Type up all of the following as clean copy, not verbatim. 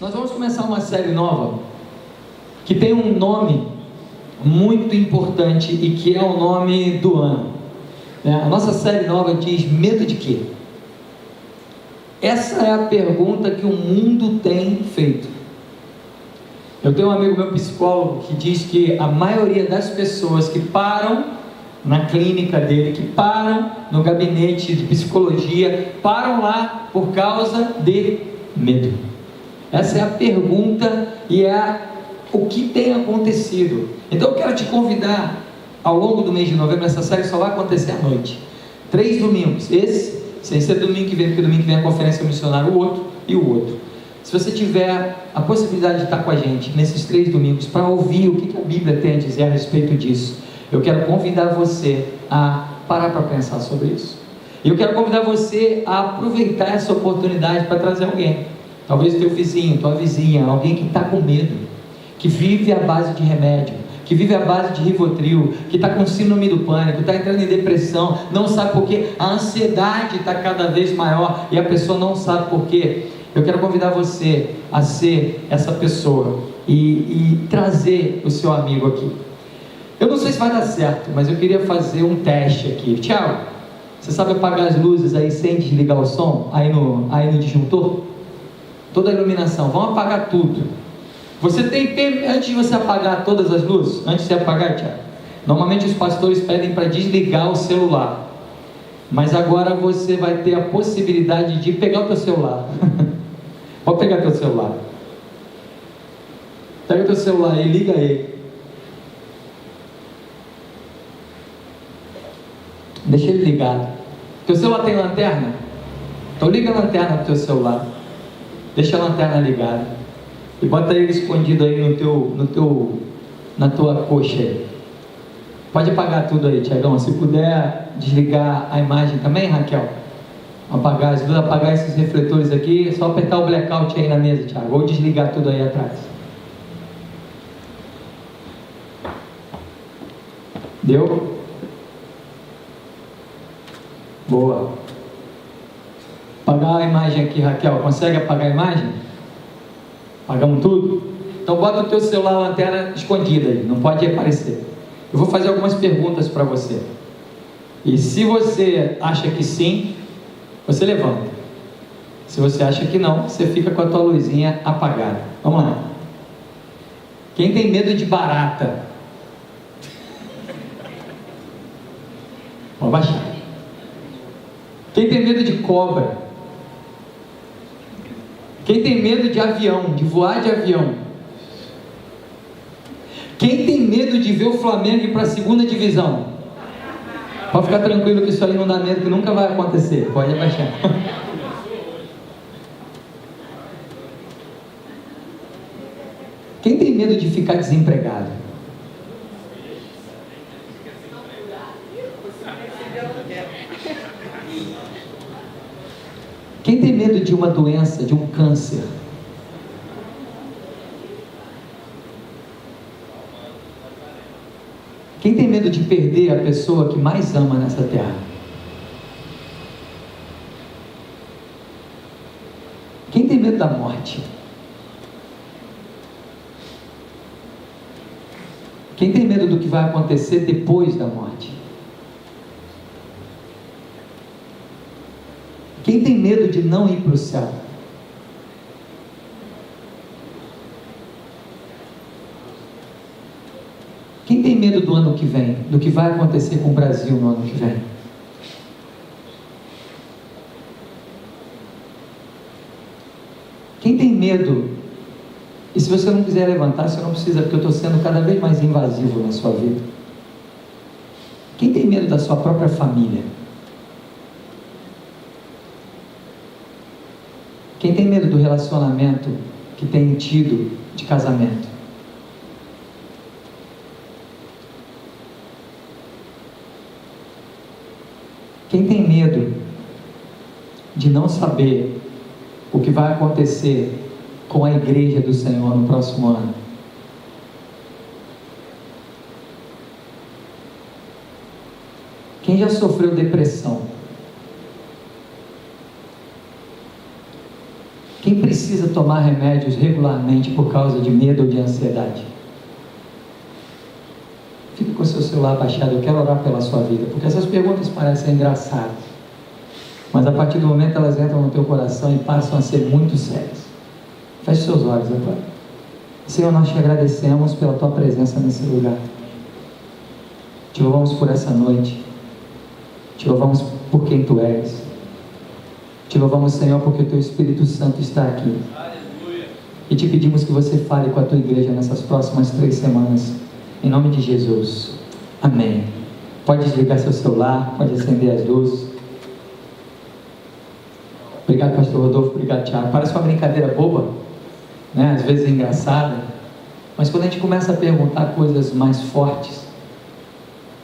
Nós vamos começar uma série nova que tem um nome muito importante e que é o nome do ano. A nossa série nova diz: medo de quê? Essa é a pergunta que o mundo tem feito. Eu tenho um amigo meu psicólogo que diz que a maioria das pessoas que param na clínica dele, que param no gabinete de psicologia, param lá por causa de medo. Essa é a pergunta e é o que tem acontecido. Então eu quero te convidar ao longo do mês de novembro. Essa série só vai acontecer à noite, 3 domingos, esse sem ser domingo que vem, porque domingo que vem a conferência missionária, o outro e o outro. Se você tiver a possibilidade de estar com a gente nesses 3 domingos para ouvir o que a Bíblia tem a dizer a respeito disso, eu quero convidar você a parar para pensar sobre isso. E eu quero convidar você a aproveitar essa oportunidade para trazer alguém. Talvez teu vizinho, tua vizinha, alguém que está com medo, que vive à base de remédio, que vive à base de Rivotril, que está com síndrome do pânico, está entrando em depressão, não sabe por quê, a ansiedade está cada vez maior e a pessoa não sabe por quê. Eu quero convidar você a ser essa pessoa e trazer o seu amigo aqui. Eu não sei se vai dar certo, mas eu queria fazer um teste aqui. Tiago, você sabe apagar as luzes aí sem desligar o som? Aí no disjuntor? Toda a iluminação, vamos apagar tudo. Você tem, antes de você apagar todas as luzes, antes de você apagar, Tiago, normalmente os pastores pedem para desligar o celular, mas agora você vai ter a possibilidade de pegar o teu celular. Pode pegar teu celular, pega o teu celular e liga ele, deixa ele ligado. Teu celular tem lanterna? Então liga a lanterna pro teu celular, deixa a lanterna ligada e bota ele escondido aí na tua coxa aí. Pode apagar tudo aí, Tiagão. Se puder desligar a imagem também, Raquel, apagar as luzes, apagar esses refletores aqui, é só apertar o blackout aí na mesa, Tiago, ou desligar tudo aí atrás. Deu? Boa. Apagar a imagem aqui, Raquel, consegue apagar a imagem? Apagamos tudo? Então bota o teu celular, a lanterna escondida aí, não pode aparecer. Eu vou fazer algumas perguntas para você, e se você acha que sim, você levanta. Se você acha que não, você fica com a tua luzinha apagada. Vamos lá. Quem tem medo de barata? Vou baixar. Quem tem medo de cobra? Quem tem medo de avião, de voar de avião? Quem tem medo de ver o Flamengo ir para a 2ª divisão? Pode ficar tranquilo que isso aí não dá medo, que nunca vai acontecer. Pode abaixar. Quem tem medo de ficar desempregado? Quem tem medo de uma doença, de um câncer? Quem tem medo de perder a pessoa que mais ama nessa terra? Quem tem medo da morte? Quem tem medo do que vai acontecer depois da morte? Quem tem medo de não ir para o céu? Quem tem medo do ano que vem, do que vai acontecer com o Brasil no ano que vem? Quem tem medo? E se você não quiser levantar, você não precisa, porque eu estou sendo cada vez mais invasivo na sua vida. Quem tem medo da sua própria família? Quem tem medo do relacionamento que tem tido de casamento? Quem tem medo de não saber o que vai acontecer com a igreja do Senhor no próximo ano? Quem já sofreu depressão? Quem precisa tomar remédios regularmente por causa de medo ou de ansiedade? Fique com o seu celular baixado, eu quero orar pela sua vida, porque essas perguntas parecem engraçadas, mas a partir do momento elas entram no teu coração e passam a ser muito sérias. Feche seus olhos agora. Senhor, nós te agradecemos pela tua presença nesse lugar. Te louvamos por essa noite. Te louvamos por quem tu és. Te louvamos, Senhor, porque o teu Espírito Santo está aqui. Aleluia. E te pedimos que você fale com a tua igreja nessas próximas 3 semanas. Em nome de Jesus. Amém. Pode desligar seu celular, pode acender as luzes. Obrigado, pastor Rodolfo. Obrigado, Tiago. Parece uma brincadeira boba, né? Às vezes é engraçada, mas quando a gente começa a perguntar coisas mais fortes,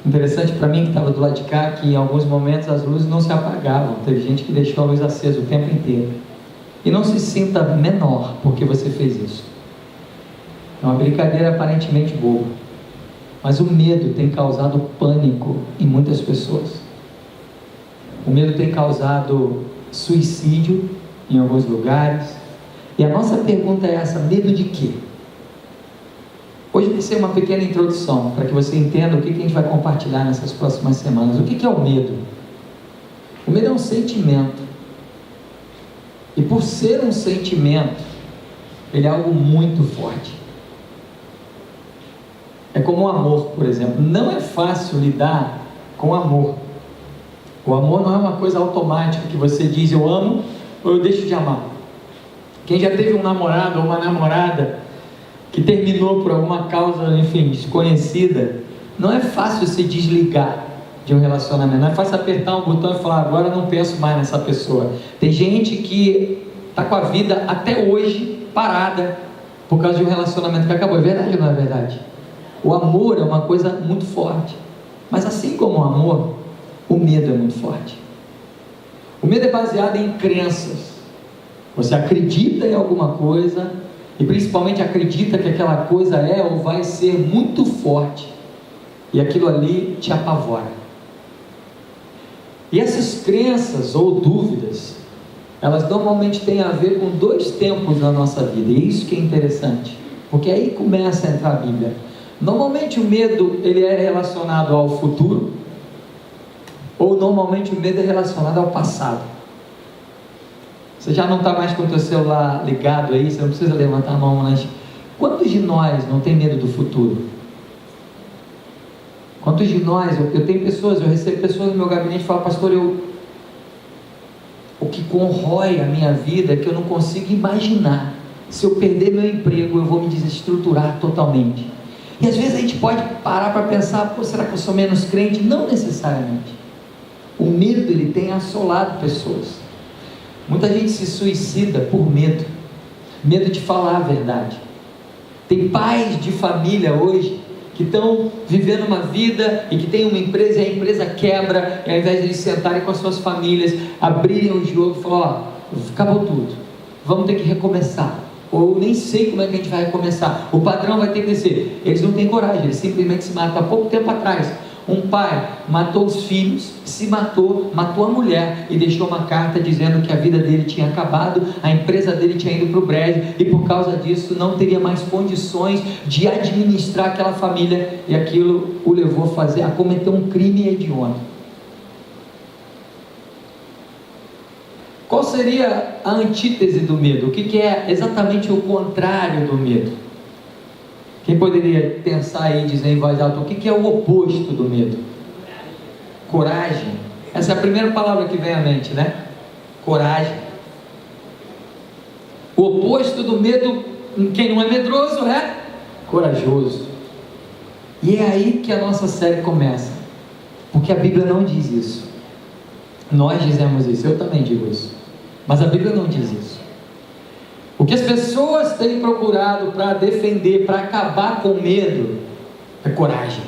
interessante para mim que estava do lado de cá, que em alguns momentos as luzes não se apagavam, teve gente que deixou a luz acesa o tempo inteiro, e não se sinta menor porque você fez isso. É uma brincadeira aparentemente boba, mas o medo tem causado pânico em muitas pessoas. O medo tem causado suicídio em alguns lugares. E a nossa pergunta é essa: medo de quê? Hoje vai ser uma pequena introdução, para que você entenda o que a gente vai compartilhar nessas próximas semanas. O que é o medo? O medo é um sentimento, e por ser um sentimento, ele é algo muito forte. É como o amor, por exemplo. Não é fácil lidar com o amor. O amor não é uma coisa automática que você diz eu amo ou eu deixo de amar. Quem já teve um namorado ou uma namorada que terminou por alguma causa, enfim, desconhecida, não é fácil se desligar de um relacionamento. Não é fácil apertar um botão e falar, agora eu não penso mais nessa pessoa. Tem gente que está com a vida até hoje parada por causa de um relacionamento que acabou. É verdade ou não é verdade? O amor é uma coisa muito forte, mas assim como o amor, o medo é muito forte. O medo é baseado em crenças. Você acredita em alguma coisa e principalmente acredita que aquela coisa é ou vai ser muito forte, e aquilo ali te apavora. E essas crenças ou dúvidas, elas normalmente têm a ver com 2 tempos na nossa vida, e isso que é interessante, porque aí começa a entrar a Bíblia. Normalmente o medo, ele é relacionado ao futuro, ou normalmente o medo é relacionado ao passado. Você já não está mais com o teu celular ligado aí, você não precisa levantar a mão, mas quantos de nós não tem medo do futuro? Quantos de nós, eu tenho pessoas, eu recebo pessoas no meu gabinete e falam, pastor, o que corrói a minha vida é que eu não consigo imaginar, se eu perder meu emprego, eu vou me desestruturar totalmente. E às vezes a gente pode parar para pensar, será que eu sou menos crente? Não necessariamente. O medo, ele tem assolado pessoas. Muita gente se suicida por medo de falar a verdade. Tem pais de família hoje que estão vivendo uma vida e que tem uma empresa e a empresa quebra, e ao invés de eles sentarem com as suas famílias, abrirem o jogo e falar, acabou tudo, vamos ter que recomeçar, ou nem sei como é que a gente vai recomeçar, o padrão vai ter que descer. Eles não têm coragem, eles simplesmente se matam. Há pouco tempo atrás, um pai matou os filhos, se matou, matou a mulher e deixou uma carta dizendo que a vida dele tinha acabado, a empresa dele tinha ido para o brejo e por causa disso não teria mais condições de administrar aquela família, e aquilo o levou a cometer um crime hediondo. Qual seria a antítese do medo? O que é exatamente o contrário do medo? Quem poderia pensar aí e dizer em voz alta, o que é o oposto do medo? Coragem. Essa é a primeira palavra que vem à mente, né? Coragem. O oposto do medo, quem não é medroso é corajoso. E é aí que a nossa série começa, porque a Bíblia não diz isso. Nós dizemos isso, eu também digo isso, mas a Bíblia não diz isso. O que as pessoas têm procurado para defender, para acabar com medo, é coragem.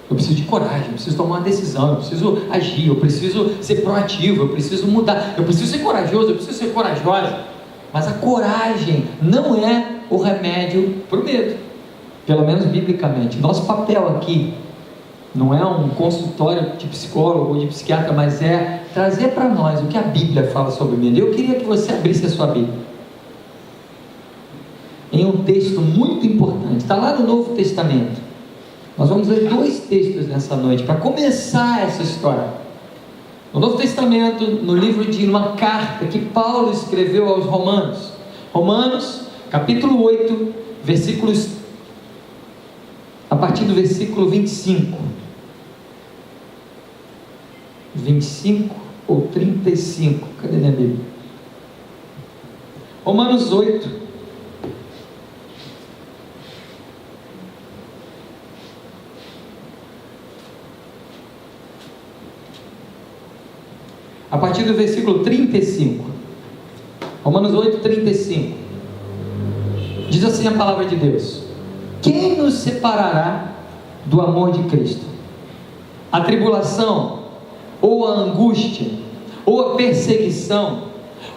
Eu preciso de coragem, eu preciso tomar uma decisão, eu preciso agir, eu preciso ser proativo, eu preciso mudar, eu preciso ser corajoso, eu preciso ser corajosa. Mas a coragem não é o remédio para o medo, pelo menos biblicamente. Nosso papel aqui não é um consultório de psicólogo ou de psiquiatra, mas é trazer para nós o que a Bíblia fala sobre medo. Eu queria que você abrisse a sua Bíblia em um texto muito importante. Está lá no Novo Testamento. Nós vamos ler 2 textos nessa noite para começar essa história. No Novo Testamento, no livro de uma carta que Paulo escreveu aos Romanos. Romanos, capítulo 8, versículos, a partir do versículo 25. 25 ou 35, cadê minha Bíblia? Romanos 8, a partir do versículo 35. Romanos 8, 35. Diz assim a palavra de Deus: quem nos separará do amor de Cristo? A tribulação, ou a angústia, ou a perseguição,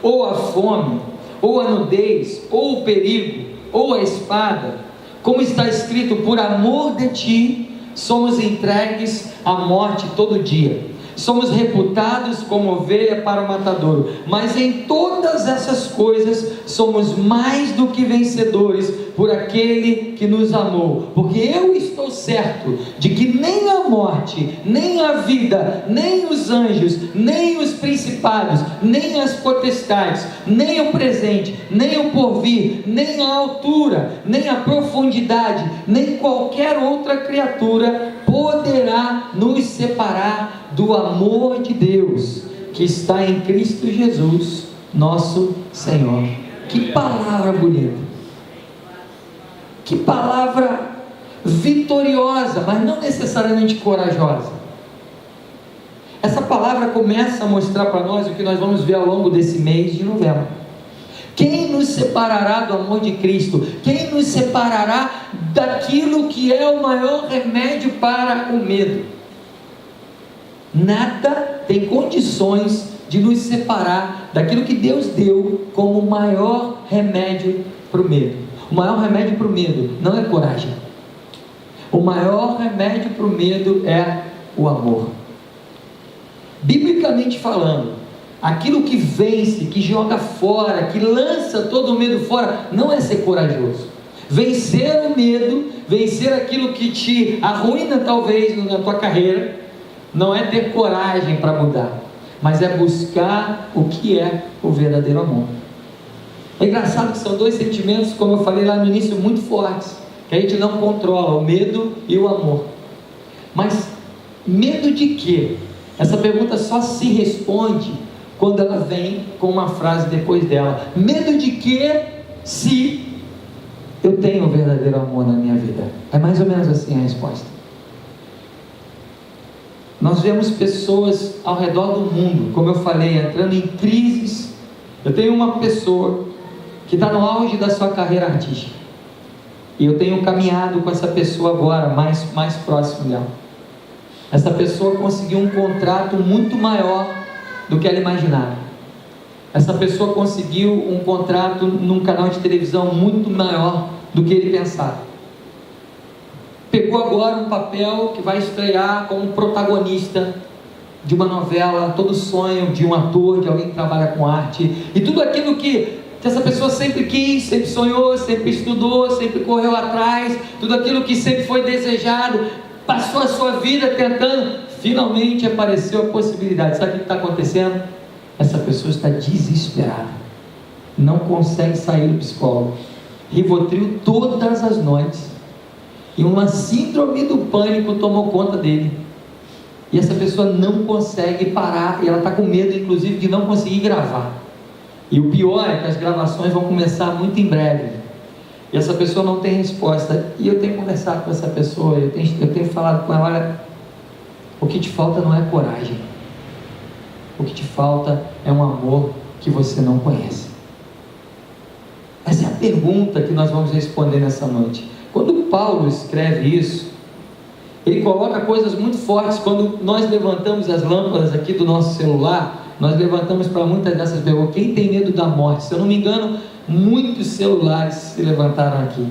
ou a fome, ou a nudez, ou o perigo, ou a espada? Como está escrito: por amor de ti somos entregues à morte todo dia, somos reputados como ovelha para o matadouro. Mas em todas essas coisas somos mais do que vencedores por aquele que nos amou. Porque eu estou certo de que nem a morte, nem a vida, nem os anjos, nem os principados, nem as potestades, nem o presente, nem o porvir, nem a altura, nem a profundidade, nem qualquer outra criatura poderá nos separar do amor de Deus que está em Cristo Jesus, nosso Senhor. Que palavra bonita, que palavra vitoriosa, mas não necessariamente corajosa. Essa palavra começa a mostrar para nós o que nós vamos ver ao longo desse mês de novembro. Quem nos separará do amor de Cristo? Quem nos separará daquilo que é o maior remédio para o medo? Nada tem condições de nos separar daquilo que Deus deu como o maior remédio para o medo. O maior remédio para o medo não é coragem. O maior remédio para o medo é o amor. Biblicamente falando, aquilo que vence, que joga fora, que lança todo o medo fora, não é ser corajoso. Vencer o medo, vencer aquilo que te arruína talvez na tua carreira, não é ter coragem para mudar, mas é buscar o que é o verdadeiro amor. É engraçado que são 2 sentimentos, como eu falei lá no início, muito fortes, que a gente não controla, o medo e o amor. Mas medo de quê? Essa pergunta só se responde quando ela vem com uma frase depois dela. Medo de quê se eu tenho o verdadeiro amor na minha vida? É mais ou menos assim a resposta. Nós vemos pessoas ao redor do mundo, como eu falei, entrando em crises. Eu tenho uma pessoa que está no auge da sua carreira artística, e eu tenho caminhado com essa pessoa agora, mais próximo dela. Essa pessoa conseguiu um contrato muito maior do que ela imaginava. Essa pessoa conseguiu um contrato num canal de televisão muito maior do que ele pensava. Pegou agora um papel que vai estrear como protagonista de uma novela, todo sonho de um ator, de alguém que trabalha com arte, e tudo aquilo que essa pessoa sempre quis, sempre sonhou, sempre estudou, sempre correu atrás, tudo aquilo que sempre foi desejado, passou a sua vida tentando, finalmente apareceu a possibilidade. Sabe o que está acontecendo? Essa pessoa está desesperada, não consegue sair do psicólogo, Rivotril todas as noites, e uma síndrome do pânico tomou conta dele, e essa pessoa não consegue parar, e ela está com medo inclusive de não conseguir gravar, e o pior é que as gravações vão começar muito em breve, e essa pessoa não tem resposta. E eu tenho conversado com essa pessoa, eu tenho falado com ela: olha, o que te falta não é coragem, o que te falta é um amor que você não conhece. Essa é a pergunta que nós vamos responder nessa noite. Quando Paulo escreve isso, ele coloca coisas muito fortes. Quando nós levantamos as lâmpadas aqui do nosso celular, nós levantamos para muitas dessas perguntas. Quem tem medo da morte? Se eu não me engano, muitos celulares se levantaram aqui.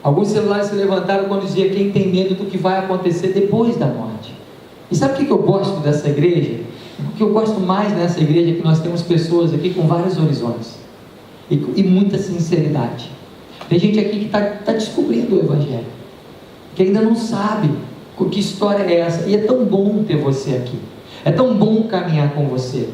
Alguns celulares se levantaram quando dizia: quem tem medo do que vai acontecer depois da morte. E sabe o que eu gosto dessa igreja? O que eu gosto mais nessa igreja é que nós temos pessoas aqui com vários horizontes. e muita sinceridade. Tem gente aqui que está descobrindo o Evangelho, que ainda não sabe que história é essa, e é tão bom ter você aqui, é tão bom caminhar com você.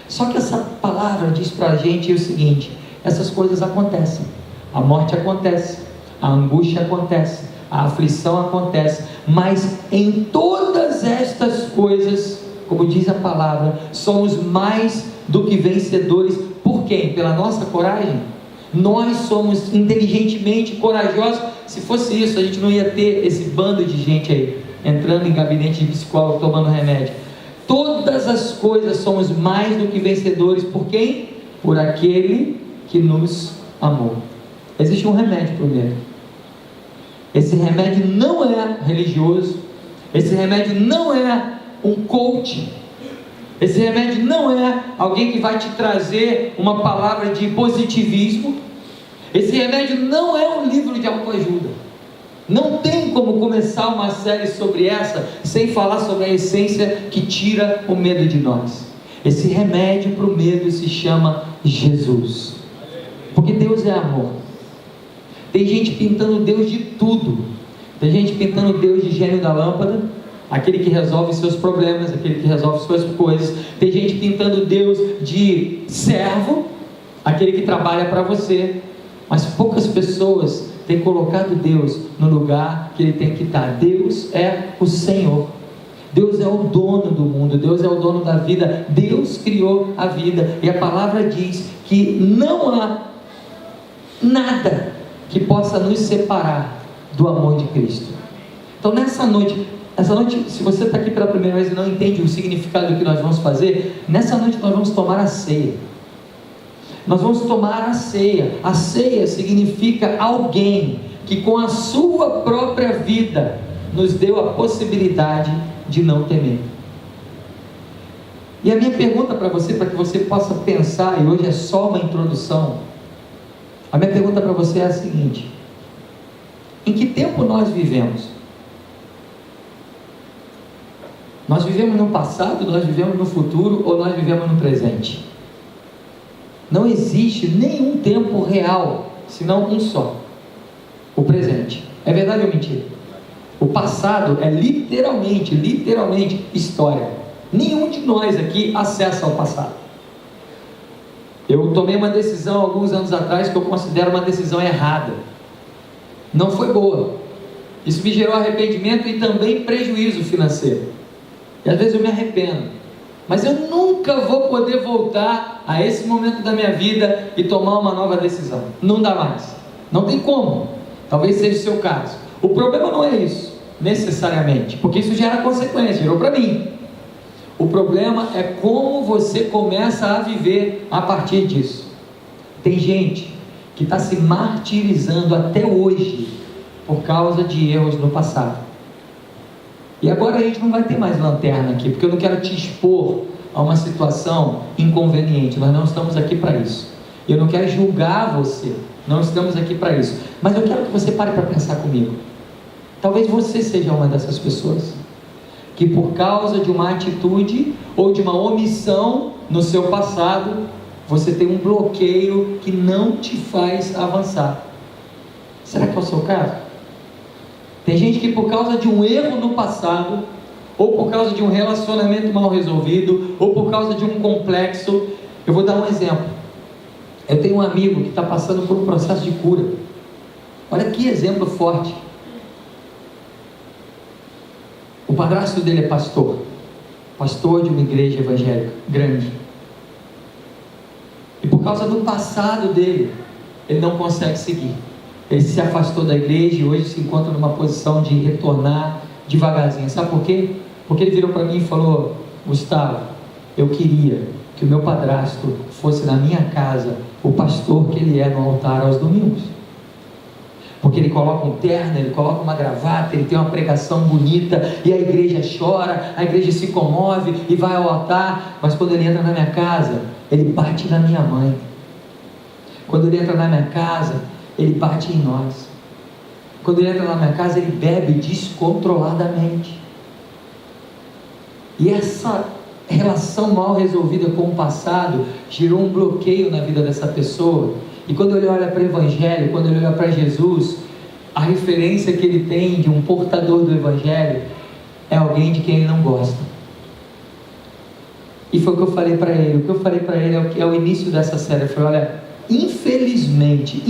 Só que essa palavra diz para a gente o seguinte: essas coisas acontecem, a morte acontece, a angústia acontece, a aflição acontece, mas em todas estas coisas, como diz a palavra, somos mais do que vencedores. Por quem? Pela nossa coragem. Nós somos inteligentemente corajosos. Se fosse isso, a gente não ia ter esse bando de gente aí entrando em gabinete de psicólogo, tomando remédio. Todas as coisas somos mais do que vencedores. Por quem? Por aquele que nos amou. Existe um remédio para o medo. Esse remédio não é religioso, esse remédio não é um coach, esse remédio não é alguém que vai te trazer uma palavra de positivismo, esse remédio não é um livro de autoajuda. Não tem como começar uma série sobre essa sem falar sobre a essência que tira o medo de nós. Esse remédio para o medo se chama Jesus, porque Deus é amor. Tem gente pintando Deus de tudo. Tem gente pintando Deus de gênio da lâmpada, aquele que resolve seus problemas, aquele que resolve suas coisas. Tem gente pintando Deus de servo, aquele que trabalha para você. Mas poucas pessoas têm colocado Deus no lugar que Ele tem que estar. Deus é o Senhor. Deus é o dono do mundo. Deus é o dono da vida. Deus criou a vida. E a palavra diz que não há nada que possa nos separar do amor de Cristo. Então essa noite, se você está aqui pela primeira vez e não entende o significado do que nós vamos fazer, nessa noite nós vamos tomar a ceia. Nós vamos tomar a ceia. A ceia significa alguém que com a sua própria vida nos deu a possibilidade de não temer. E a minha pergunta para você, para que você possa pensar, e hoje é só uma introdução, a minha pergunta para você é a seguinte: em que tempo nós vivemos? Nós vivemos no passado, nós vivemos no futuro, ou nós vivemos no presente? Não existe nenhum tempo real, senão um só: o presente. É verdade ou mentira? O passado é literalmente história. Nenhum de nós aqui acessa ao passado. Eu tomei uma decisão alguns anos atrás que eu considero uma decisão errada. Não foi boa. Isso me gerou arrependimento e também prejuízo financeiro. E às vezes eu me arrependo. Mas eu nunca vou poder voltar a esse momento da minha vida e tomar uma nova decisão. Não dá mais. Não tem como. Talvez seja o seu caso. O problema não é isso, necessariamente, porque isso gera consequência, gerou para mim. O problema é como você começa a viver a partir disso. Tem gente que está se martirizando até hoje por causa de erros no passado. E agora a gente não vai ter mais lanterna aqui, porque eu não quero te expor a uma situação inconveniente. Nós não estamos aqui para isso. Eu não quero julgar você. Não estamos aqui para isso. Mas eu quero que você pare para pensar comigo. Talvez você seja uma dessas pessoas que por causa de uma atitude ou de uma omissão no seu passado, você tem um bloqueio que não te faz avançar. Será que é o seu caso? Tem gente que por causa de um erro no passado, ou por causa de um relacionamento mal resolvido, ou por causa de um complexo. Eu vou dar um exemplo. Eu tenho um amigo que está passando por um processo de cura. Olha que exemplo forte. O padrasto dele é pastor de uma igreja evangélica grande, e por causa do passado dele, ele não consegue seguir. Ele se afastou da igreja e hoje se encontra numa posição de retornar devagarzinho. Sabe por quê? Porque ele virou para mim e falou: Gustavo, eu queria que o meu padrasto fosse na minha casa o pastor que ele é no altar aos domingos, porque ele coloca um terno, ele coloca uma gravata, ele tem uma pregação bonita, e a igreja chora, a igreja se comove e vai ao altar. Mas quando ele entra na minha casa, ele bate na minha mãe. Quando ele entra na minha casa, ele bate em nós. Quando ele entra na minha casa, ele bebe descontroladamente. E essa relação mal resolvida com o passado gerou um bloqueio na vida dessa pessoa, E quando ele olha para o Evangelho, quando ele olha para Jesus, a referência que ele tem de um portador do Evangelho é alguém de quem ele não gosta. E foi o que eu falei para ele. O que eu falei para ele é o início dessa série. Eu falei: olha, infelizmente,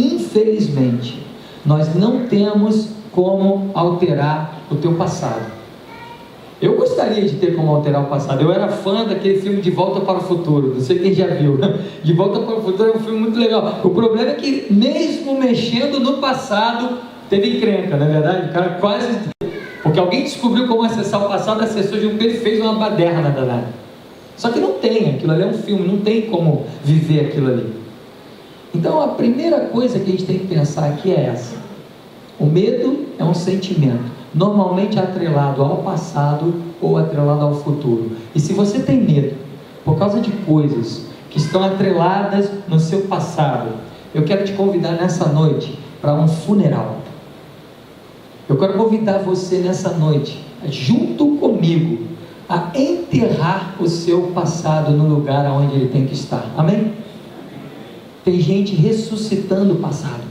nós não temos como alterar o teu passado. Eu gostaria de ter como alterar o passado. Eu era fã daquele filme De Volta para o Futuro. Não sei quem já viu. De Volta para o Futuro é um filme muito legal. O problema é que, mesmo mexendo no passado, teve encrenca, não é verdade? O cara quase... Porque alguém descobriu como acessar o passado, acessou de um que ele fez uma baderna danada. Só que não tem, aquilo ali é um filme, não tem como viver aquilo ali. Então a primeira coisa que a gente tem que pensar aqui é essa: o medo é um sentimento, normalmente atrelado ao passado ou atrelado ao futuro. E se você tem medo por causa de coisas que estão atreladas no seu passado, eu quero te convidar nessa noite para um funeral. Eu quero convidar você nessa noite, junto comigo, a enterrar o seu passado no lugar onde ele tem que estar. Amém? Tem gente ressuscitando o passado.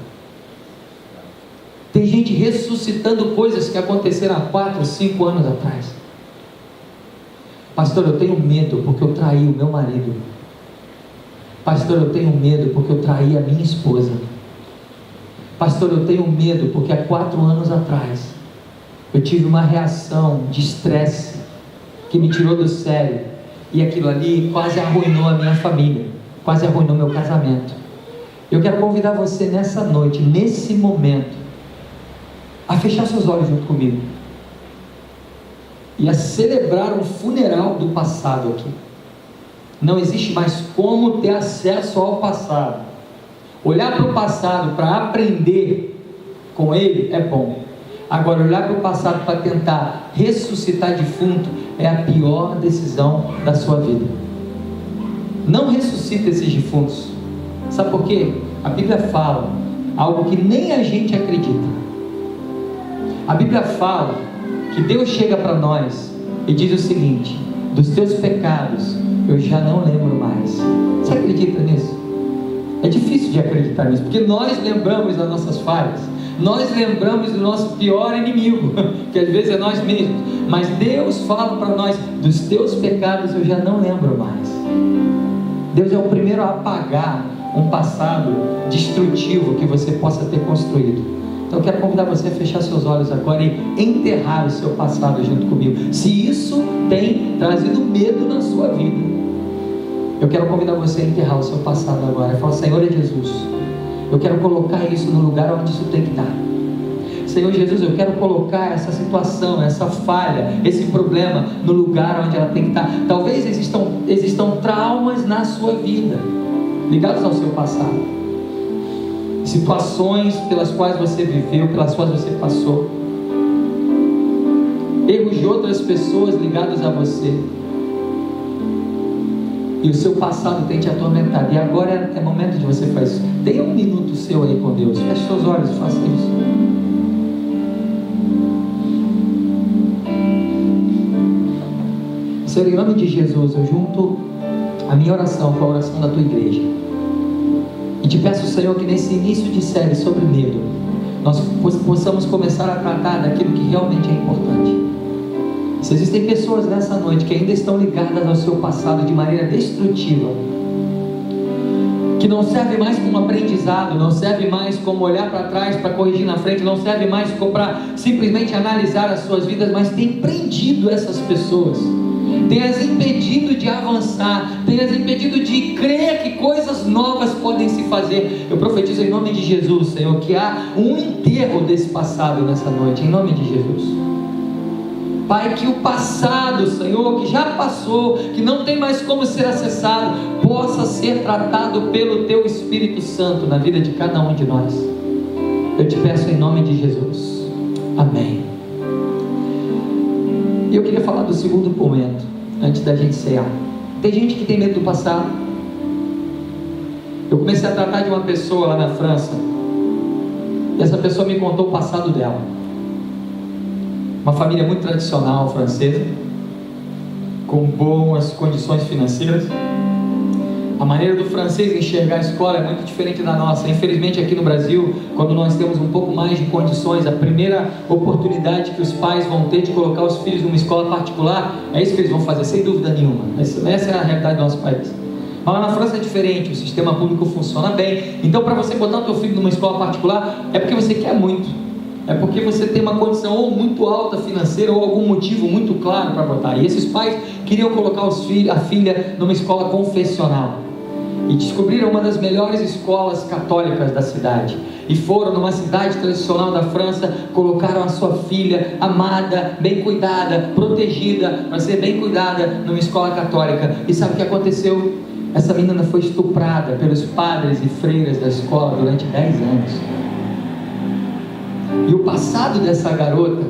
Tem gente ressuscitando coisas que aconteceram há 4, 5 anos atrás. Pastor, eu tenho medo porque eu traí o meu marido. Pastor, eu tenho medo porque eu traí a minha esposa. Pastor, eu tenho medo porque há 4 anos atrás eu tive uma reação de estresse que me tirou do sério, e aquilo ali quase arruinou a minha família, quase arruinou meu casamento. Eu quero convidar você nessa noite, nesse momento, a fechar seus olhos junto comigo e a celebrar um funeral do passado aqui. Não existe mais como ter acesso ao passado. Olhar para o passado para aprender com ele é bom. Agora, olhar para o passado para tentar ressuscitar defunto é a pior decisão da sua vida. Não ressuscita esses defuntos. Sabe por quê? A Bíblia fala algo que nem a gente acredita. A Bíblia fala que Deus chega para nós e diz o seguinte: dos teus pecados eu já não lembro mais. Você acredita nisso? É difícil de acreditar nisso, porque nós lembramos das nossas falhas, nós lembramos do nosso pior inimigo, que às vezes é nós mesmos, mas Deus fala para nós: dos teus pecados eu já não lembro mais. Deus é o primeiro a apagar um passado destrutivo que você possa ter construído. Então eu quero convidar você a fechar seus olhos agora e enterrar o seu passado junto comigo. Se isso tem trazido medo na sua vida, eu quero convidar você a enterrar o seu passado agora. Eu falo: Senhor Jesus, eu quero colocar isso no lugar onde isso tem que estar. Senhor Jesus, eu quero colocar essa situação, essa falha, esse problema no lugar onde ela tem que estar. Talvez existam traumas na sua vida, ligados ao seu passado, situações pelas quais você viveu, pelas quais você passou, erros de outras pessoas ligados a você, e o seu passado tem te atormentado. E agora é momento de você fazer isso. Tenha um minuto seu aí com Deus. Feche seus olhos e faça isso. Senhor, em nome de Jesus, eu junto a minha oração com a oração da tua igreja, e te peço, Senhor, que nesse início de série sobre medo, nós possamos começar a tratar daquilo que realmente é importante. Se existem pessoas nessa noite que ainda estão ligadas ao seu passado de maneira destrutiva, que não serve mais como aprendizado, não serve mais como olhar para trás para corrigir na frente, não serve mais para simplesmente analisar as suas vidas, mas tem prendido essas pessoas, tem as impedido de avançar, tem as impedido de crer que coisas novas podem se fazer. Eu profetizo em nome de Jesus, Senhor, que há um enterro desse passado nessa noite, em nome de Jesus. Pai, que o passado, Senhor, que já passou, que não tem mais como ser acessado, possa ser tratado pelo Teu Espírito Santo na vida de cada um de nós. Eu te peço em nome de Jesus. Amém. E eu queria falar do segundo momento, antes da gente cear. Tem gente que tem medo do passado. Eu comecei a tratar de uma pessoa lá na França, e essa pessoa me contou o passado dela. Uma família muito tradicional francesa, com boas condições financeiras, A maneira do francês enxergar a escola é muito diferente da nossa. Infelizmente aqui no Brasil, quando nós temos um pouco mais de condições, a primeira oportunidade que os pais vão ter de colocar os filhos numa escola particular, é isso que eles vão fazer, sem dúvida nenhuma. Essa é a realidade do nosso país. Mas lá na França é diferente, o sistema público funciona bem. Então, para você botar o teu filho numa escola particular, é porque você quer muito. É porque você tem uma condição ou muito alta financeira ou algum motivo muito claro para botar. E esses pais queriam colocar a filha numa escola confessional. E descobriram uma das melhores escolas católicas da cidade. E foram numa cidade tradicional da França, colocaram a sua filha amada, bem cuidada, protegida, para ser bem cuidada numa escola católica. E sabe o que aconteceu? Essa menina foi estuprada pelos padres e freiras da escola durante 10 anos. E o passado dessa garota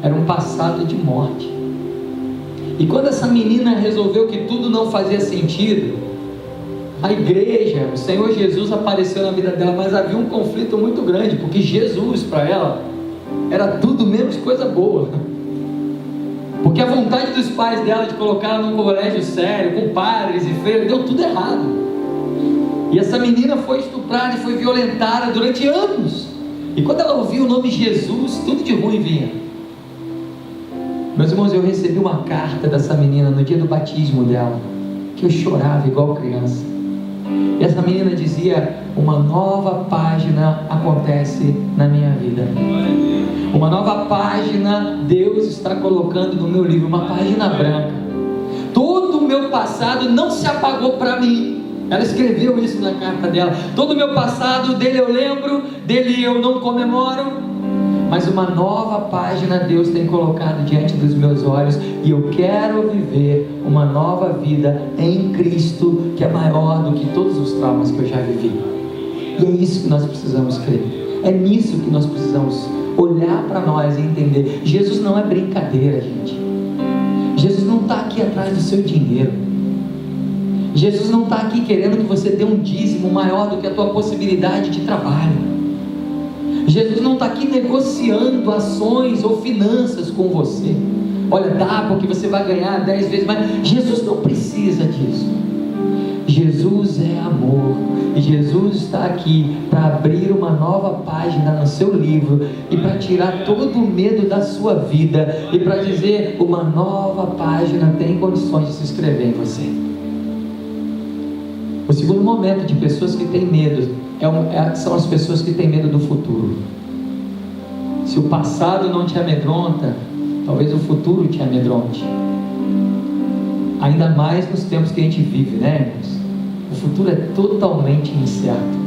era um passado de morte. E quando essa menina resolveu que tudo não fazia sentido, a igreja, o Senhor Jesus apareceu na vida dela, mas havia um conflito muito grande, porque Jesus para ela era tudo menos coisa boa. Porque a vontade dos pais dela de colocá-la num colégio sério, com padres e freiras, deu tudo errado. E essa menina foi estuprada e foi violentada durante anos. E quando ela ouviu o nome Jesus, tudo de ruim vinha. Meus irmãos, eu recebi uma carta dessa menina no dia do batismo dela, que eu chorava igual criança. E essa menina dizia: uma nova página acontece na minha vida. Uma nova página Deus está colocando no meu livro, uma página branca. Todo o meu passado não se apagou para mim. Ela escreveu isso na carta dela. Todo o meu passado, dele eu lembro, dele eu não comemoro, mas uma nova página Deus tem colocado diante dos meus olhos, e eu quero viver uma nova vida em Cristo, que é maior do que todos os traumas que eu já vivi. E é isso que nós precisamos crer. É nisso que nós precisamos olhar para nós e entender. Jesus não é brincadeira, gente. Jesus não está aqui atrás do seu dinheiro. Jesus não está aqui querendo que você dê um dízimo maior do que a tua possibilidade de trabalho. Jesus não está aqui negociando ações ou finanças com você. Olha, dá porque você vai ganhar 10 vezes mais. Jesus não precisa disso. Jesus é amor. E Jesus está aqui para abrir uma nova página no seu livro e para tirar todo o medo da sua vida e para dizer: uma nova página tem condições de se escrever em você. O segundo momento de pessoas que têm medo são as pessoas que têm medo do futuro. Se o passado não te amedronta, talvez o futuro te amedronte. Ainda mais nos tempos que a gente vive, né, irmãos? O futuro é totalmente incerto.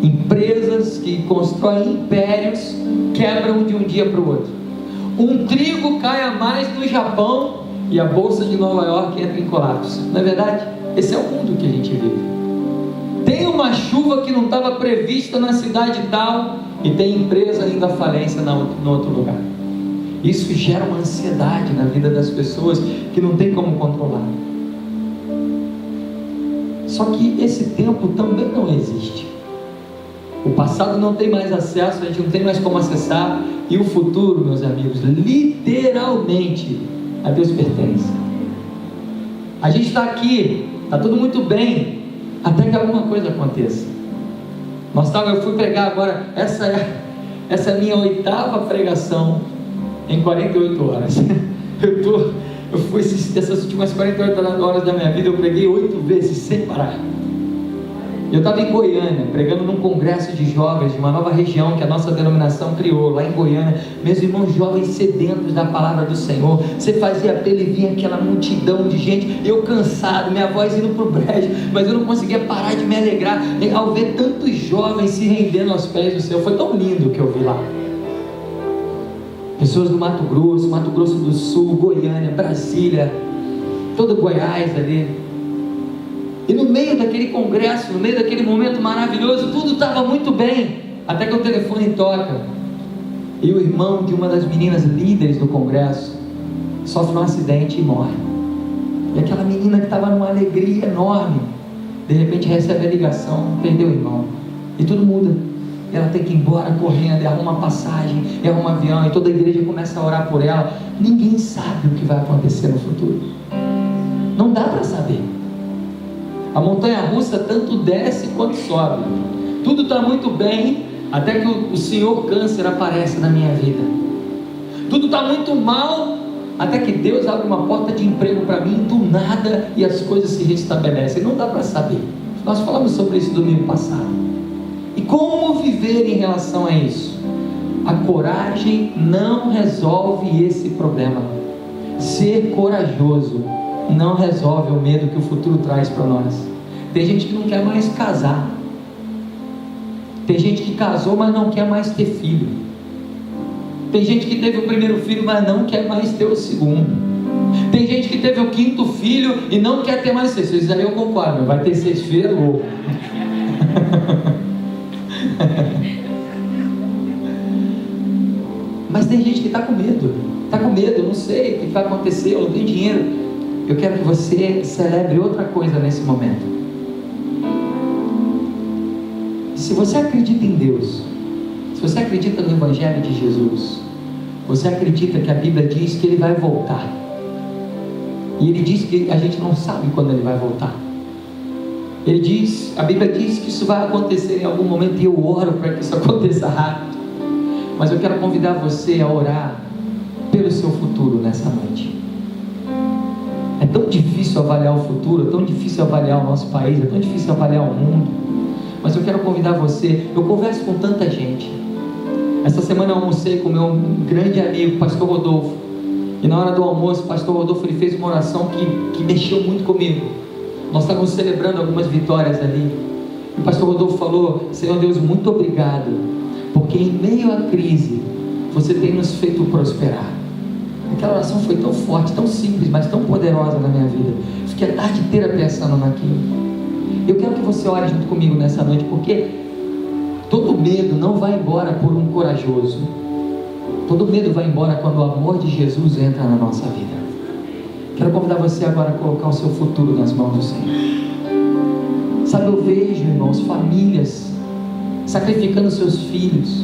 Empresas que constroem impérios quebram de um dia para o outro. Um trigo cai a mais no Japão e a bolsa de Nova York entra em colapso. Não é verdade? Esse é o mundo que a gente vive. Tem uma chuva que não estava prevista na cidade tal, e tem empresa indo à falência no outro lugar. Isso gera uma ansiedade na vida das pessoas que não tem como controlar. Só que esse tempo também não existe. O passado não tem mais acesso, a gente não tem mais como acessar, e o futuro, meus amigos, literalmente a Deus pertence. A gente está aqui, está tudo muito bem, até que alguma coisa aconteça. Eu fui pregar agora, essa é a minha 8ª pregação em 48 horas. Eu fui essas últimas 48 horas da minha vida, eu preguei 8 vezes sem parar. Eu estava em Goiânia, pregando num congresso de jovens de uma nova região que a nossa denominação criou, lá em Goiânia. Meus irmãos jovens sedentos da palavra do Senhor. Você fazia apelo e vinha aquela multidão de gente, eu cansado, minha voz indo para o brejo, mas eu não conseguia parar de me alegrar ao ver tantos jovens se rendendo aos pés do Senhor. Foi tão lindo o que eu vi lá. Pessoas do Mato Grosso do Sul, Goiânia, Brasília, todo Goiás ali. E no meio daquele congresso, no meio daquele momento maravilhoso, tudo estava muito bem, até que o telefone toca, e o irmão de uma das meninas líderes do congresso sofre um acidente e morre. E aquela menina que estava numa alegria enorme, de repente recebe a ligação: perdeu o irmão, e tudo muda. Ela tem que ir embora correndo, e arruma uma passagem, e arruma um avião, e toda a igreja começa a orar por ela. Ninguém sabe o que vai acontecer no futuro, não dá para saber. A montanha-russa tanto desce quanto sobe. Tudo está muito bem, até que o senhor câncer aparece na minha vida. Tudo está muito mal, até que Deus abre uma porta de emprego para mim do nada e as coisas se restabelecem. Não dá para saber. Nós falamos sobre isso domingo passado. E como viver em relação a isso? A coragem não resolve esse problema. Ser corajoso não resolve o medo que o futuro traz para nós. Tem gente que não quer mais casar. Tem gente que casou, mas não quer mais ter filho. Tem gente que teve o primeiro filho, mas não quer mais ter o segundo. Tem gente que teve o 5º filho e não quer ter mais 6. Isso aí eu concordo, vai ter 6 filhos, é louco. Mas tem gente que está com medo. Está com medo, eu não sei o que vai acontecer, eu não tenho dinheiro. Eu quero que você celebre outra coisa nesse momento. Se você acredita em Deus, se você acredita no Evangelho de Jesus, você acredita que a Bíblia diz que Ele vai voltar. E Ele diz que a gente não sabe quando Ele vai voltar. A Bíblia diz que isso vai acontecer em algum momento, e eu oro para que isso aconteça rápido. Mas eu quero convidar você a orar pelo seu futuro nessa noite. É tão difícil avaliar o futuro, é tão difícil avaliar o nosso país, é tão difícil avaliar o mundo. Mas eu quero convidar você. Eu converso com tanta gente. Essa semana eu almocei com o meu grande amigo, pastor Rodolfo. E na hora do almoço, o pastor Rodolfo ele fez uma oração que mexeu muito comigo. Nós estávamos celebrando algumas vitórias ali. E o pastor Rodolfo falou: Senhor Deus, muito obrigado, porque em meio à crise você tem nos feito prosperar. Aquela oração foi tão forte, tão simples, mas tão poderosa na minha vida. Fiquei a tarde inteira pensando naquilo. Eu quero que você ore junto comigo nessa noite, porque todo medo não vai embora por um corajoso. Todo medo vai embora quando o amor de Jesus entra na nossa vida. Quero convidar você agora a colocar o seu futuro nas mãos do Senhor. Sabe, eu vejo, irmãos, famílias sacrificando seus filhos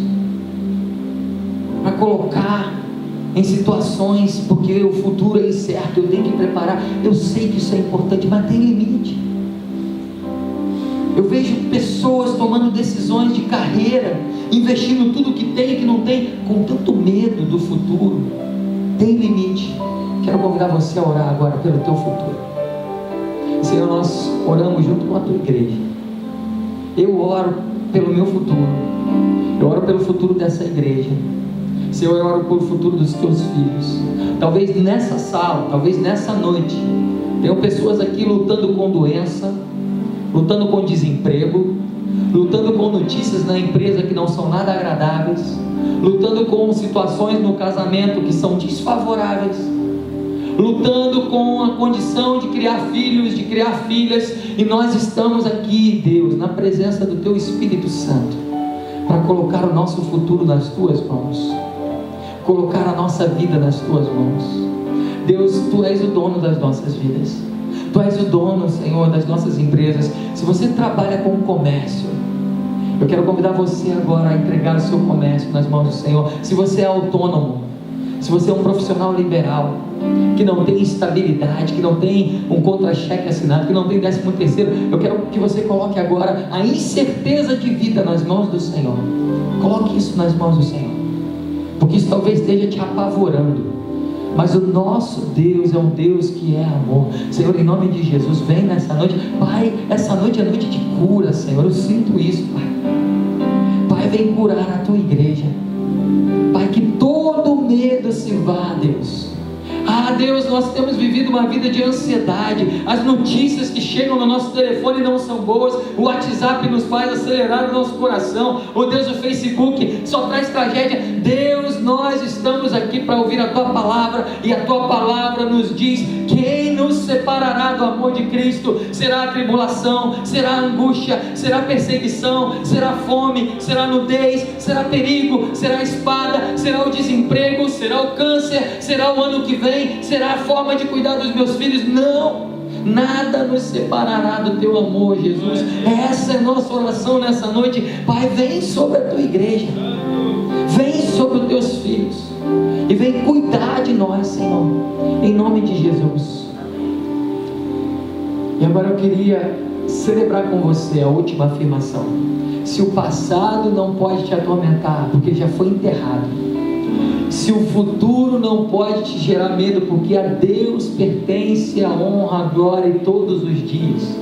para colocar em situações, porque o futuro é incerto, eu tenho que preparar. Eu sei que isso é importante, mas tem limite. Eu vejo pessoas tomando decisões de carreira, investindo tudo que tem e que não tem, com tanto medo do futuro. Tem limite. Quero convidar você a orar agora pelo teu futuro. Senhor, nós oramos junto com a tua igreja. Eu oro pelo meu futuro. Eu oro pelo futuro dessa igreja. Senhor, eu oro pelo futuro dos teus filhos. Talvez nessa sala, talvez nessa noite, tenham pessoas aqui lutando com doença, lutando com desemprego, lutando com notícias na empresa que não são nada agradáveis, lutando com situações no casamento que são desfavoráveis, lutando com a condição de criar filhos, de criar filhas, e nós estamos aqui, Deus, na presença do Teu Espírito Santo, para colocar o nosso futuro nas Tuas mãos, colocar a nossa vida nas Tuas mãos. Deus, Tu és o dono das nossas vidas. Tu és o dono, Senhor, das nossas empresas. Se você trabalha com comércio, eu quero convidar você agora a entregar o seu comércio nas mãos do Senhor. Se você é autônomo, se você é um profissional liberal, que não tem estabilidade, que não tem um contra-cheque assinado, que não tem 13º, eu quero que você coloque agora a incerteza de vida nas mãos do Senhor. Coloque isso nas mãos do Senhor, porque isso talvez esteja te apavorando. Mas o nosso Deus é um Deus que é amor. Senhor, em nome de Jesus, vem nessa noite. Pai, essa noite é noite de cura, Senhor. Eu sinto isso, Pai. Pai, vem curar a Tua igreja. Pai, que todo medo se vá, Deus. Ah, Deus, nós temos vivido uma vida de ansiedade. As notícias que chegam no nosso telefone não são boas. O WhatsApp nos faz acelerar o nosso coração. Oh Deus, o Facebook só traz tragédia. Deus, nós estamos aqui para ouvir a Tua palavra, e a Tua palavra nos diz: quem nos separará do amor de Cristo? Será a tribulação, será a angústia, será a perseguição, será a fome, será a nudez, será perigo, será a espada, será o desemprego, será o câncer, será o ano que vem, será a forma de cuidar dos meus filhos. Não, nada nos separará do Teu amor, Jesus. Essa é a nossa oração nessa noite. Pai, vem sobre a Tua igreja, vem sobre os Teus filhos, e vem cuidar de nós, Senhor, em nome de Jesus. E agora eu queria, celebrar com você a última afirmação. Se o passado não pode te atormentar, porque já foi enterrado. Se o futuro não pode te gerar medo, porque a Deus pertence a honra, a glória e todos os dias.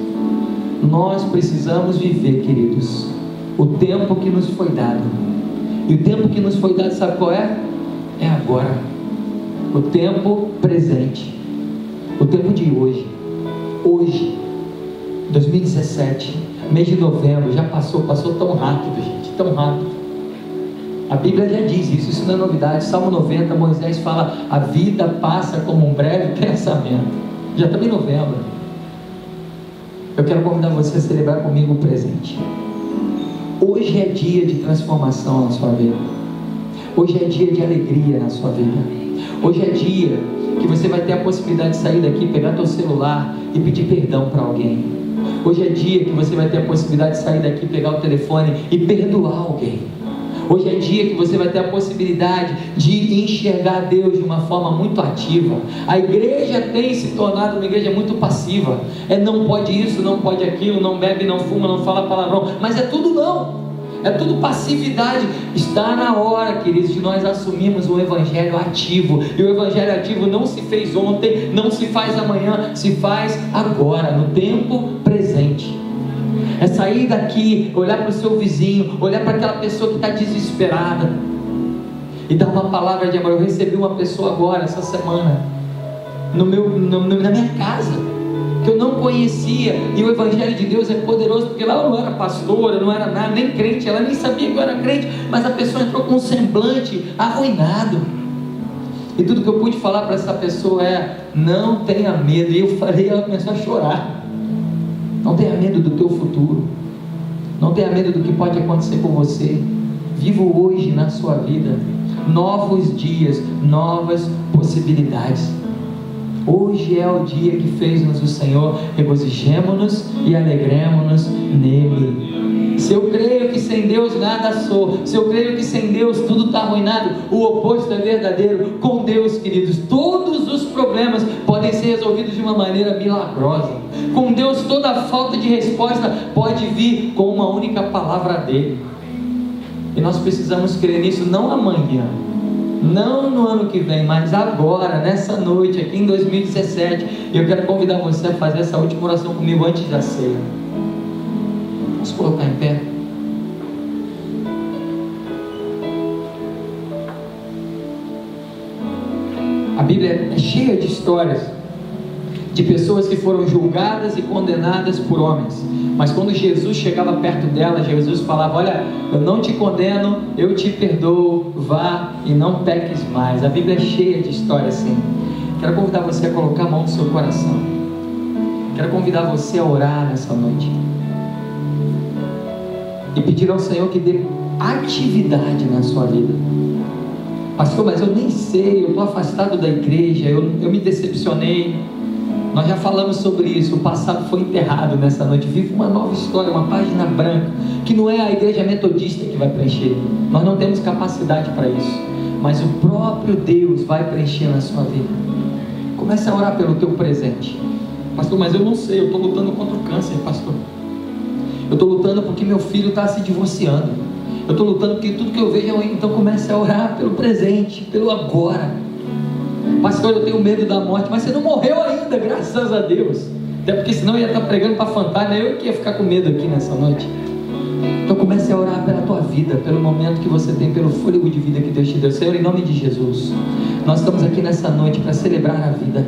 Nós precisamos viver, queridos, o tempo que nos foi dado. E o tempo que nos foi dado, sabe qual é? É agora. O tempo presente. O tempo de hoje. Hoje, 2017, mês de novembro, já passou tão rápido, gente, tão rápido. A Bíblia já diz isso não é novidade. Salmo 90, Moisés fala: a vida passa como um breve pensamento. Já estamos em novembro. Eu quero convidar você a celebrar comigo o presente. Hoje é dia de transformação na sua vida. Hoje é dia de alegria na sua vida. Hoje é dia que você vai ter a possibilidade de sair daqui, pegar teu celular e pedir perdão para alguém. Hoje é dia que você vai ter a possibilidade de sair daqui, pegar o telefone e perdoar alguém. Hoje é dia que você vai ter a possibilidade de enxergar Deus de uma forma muito ativa. A igreja tem se tornado uma igreja muito passiva. Não pode isso, não pode aquilo, não bebe, não fuma, não fala palavrão. Mas é tudo não. É tudo passividade. Está na hora, queridos, de nós assumirmos um evangelho ativo. E o evangelho ativo não se fez ontem, não se faz amanhã, se faz agora, no tempo presente. É sair daqui, olhar para o seu vizinho, olhar para aquela pessoa que está desesperada e dar uma palavra de amor. Eu recebi uma pessoa agora, essa semana, na minha casa, que eu não conhecia, e o evangelho de Deus é poderoso, porque lá eu não era pastora, não era nada, nem crente, ela nem sabia que eu era crente, mas a pessoa entrou com um semblante arruinado, e tudo que eu pude falar para essa pessoa é: não tenha medo. E eu falei, ela começou a chorar. Não tenha medo do teu futuro, não tenha medo do que pode acontecer com você. Viva hoje na sua vida, novos dias, novas possibilidades. Hoje é o dia que fez-nos o Senhor, regozijemo-nos e alegremo-nos nele. Se eu creio que sem Deus nada sou, se eu creio que sem Deus tudo está arruinado, o oposto é verdadeiro. Com Deus, queridos, todos os problemas podem ser resolvidos de uma maneira milagrosa. Com Deus, toda a falta de resposta pode vir com uma única palavra dele. E nós precisamos crer nisso, não amanhã, não no ano que vem, mas agora, nessa noite, aqui em 2017. E eu quero convidar você a fazer essa última oração comigo antes da ceia. Vamos colocar em pé. A Bíblia é cheia de histórias de pessoas que foram julgadas e condenadas por homens, mas quando Jesus chegava perto dela, Jesus falava: olha, eu não te condeno, eu te perdoo, vá e não peques mais. A Bíblia é cheia de histórias assim. Quero convidar você a colocar a mão no seu coração. Quero convidar você a orar nessa noite e pedir ao Senhor que dê atividade na sua vida. Pastor, mas eu nem sei, eu estou afastado da igreja, eu me decepcionei. Nós já falamos sobre isso. O passado foi enterrado nessa noite. Vive uma nova história, uma página branca, que não é a igreja metodista que vai preencher. Nós não temos capacidade para isso, mas o próprio Deus vai preencher na sua vida. Comece a orar pelo teu presente. Pastor, mas eu não sei, eu estou lutando contra o câncer, pastor. Eu estou lutando porque meu filho está se divorciando. Eu estou lutando porque tudo que eu vejo é ruim. Então comece a orar pelo presente, pelo agora. Pastor, eu tenho medo da morte. Mas você não morreu ainda, graças a Deus. Até porque senão eu ia estar pregando para fantasma. Eu que ia ficar com medo aqui nessa noite. Então comece a orar pela tua vida, pelo momento que você tem, pelo fôlego de vida que Deus te deu. Senhor, em nome de Jesus, nós estamos aqui nessa noite para celebrar a vida,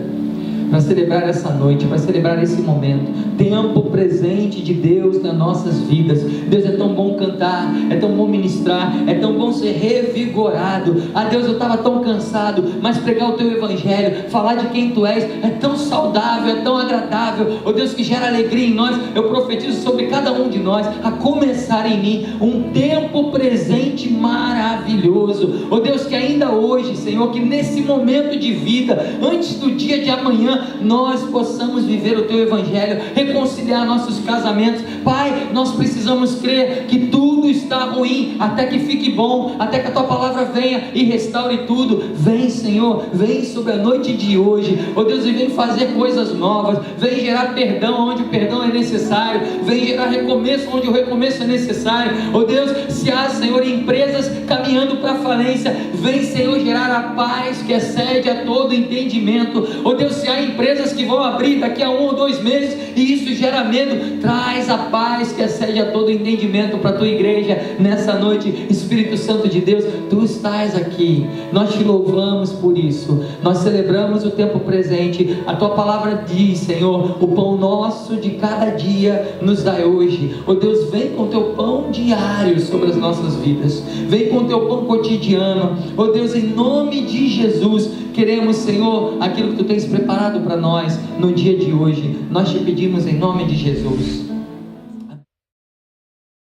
para celebrar essa noite, para celebrar esse momento, tempo presente de Deus nas nossas vidas. Deus, é tão bom cantar, é tão bom ministrar, é tão bom ser revigorado. Deus, eu estava tão cansado, mas pregar o teu evangelho, falar de quem tu és, é tão saudável, é tão agradável. Deus, que gera alegria em nós. Eu profetizo sobre cada um de nós, a começar em mim, um tempo presente maravilhoso. Deus, que ainda hoje, Senhor, que nesse momento de vida, antes do dia de amanhã, nós possamos viver o teu evangelho, reconciliar nossos casamentos. Pai, nós precisamos crer que tudo está ruim, ruim até que fique bom, até que a tua palavra venha e restaure tudo. Vem, Senhor, vem sobre a noite de hoje, oh Deus, e vem fazer coisas novas, vem gerar perdão onde o perdão é necessário, vem gerar recomeço onde o recomeço é necessário. Oh Deus, se há, Senhor, empresas caminhando para a falência, vem, Senhor, gerar a paz que excede a todo entendimento. Oh Deus, se há empresas que vão abrir daqui a 1 ou 2 meses e isso gera medo, traz a paz que excede a todo entendimento para a tua igreja nessa noite. Espírito Santo de Deus, tu estás aqui, nós te louvamos por isso, nós celebramos o tempo presente. A tua palavra diz, Senhor, o pão nosso de cada dia nos dai hoje. Oh Deus, vem com teu pão diário sobre as nossas vidas, vem com teu pão cotidiano. Oh Deus, em nome de Jesus, queremos, Senhor, aquilo que tu tens preparado para nós no dia de hoje, nós te pedimos em nome de Jesus.